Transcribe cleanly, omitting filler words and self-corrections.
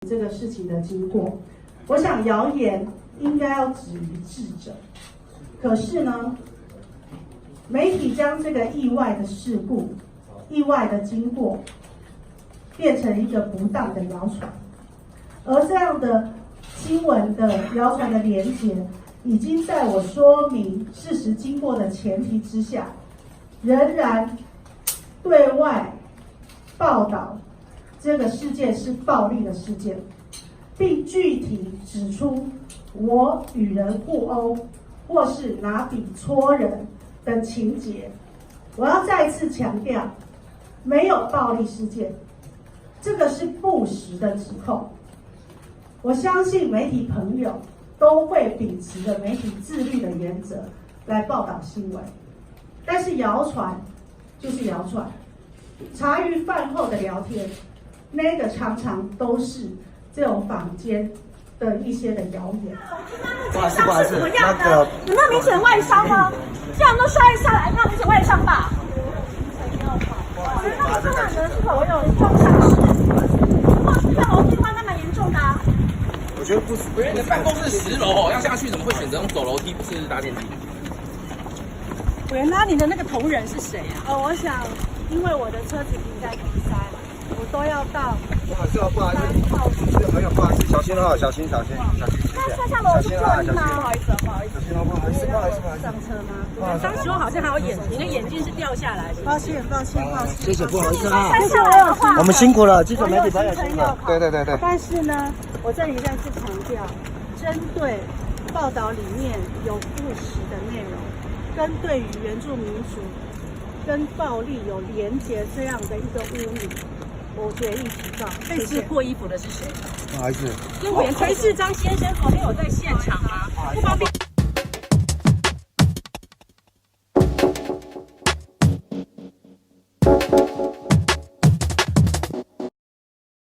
这个事情的经过。我想谣言应该要止于智者，可是呢，媒体将这个意外的事故、意外的经过，变成一个不当的谣传，而这样的新闻的谣传的连结，已经在我说明事实经过的前提之下，仍然对外报道这个事件是暴力的事件，并具体指出我与人互殴，或是拿笔戳人等情节。我要再次强调，没有暴力事件，这个是不实的指控。我相信媒体朋友都会秉持着媒体自律的原则来报道新闻，但是谣传就是谣传，茶余饭后的聊天，那个常常都是这种坊间的一些的谣言。不好意思，不好意思，那个有没有明显外伤吗？这样都摔下来，那明显外伤吧？我觉得那个男的是否有撞伤势？如果是在楼梯的话，那蛮严重的啊。我觉得不是，不是你的办公室10楼哦，要下去怎么会选择用走楼梯，不是搭电梯？委员，那你的那个同仁是谁啊？我想，因为我的车子停在3，我都要到不好意思，不好意思，朋友不好意思，小心哦，小心，谢谢。那下楼是座椅吗？不好意思，不好意思。小心哦，不好意思，不好意思，上车吗？当时我好像还有你的眼镜是掉下来的。抱歉。谢谢，不好意思啊。摔下来的话，我们辛苦了，记者媒体朋友辛苦了。对。但是呢，我这里再次强调，针对报道里面有不实的内容，跟对于原住民族跟暴力有连结这样的一个污名，我决议提告。被撕破衣服的是谁？不好意思，因为委员崔世章先生好像有在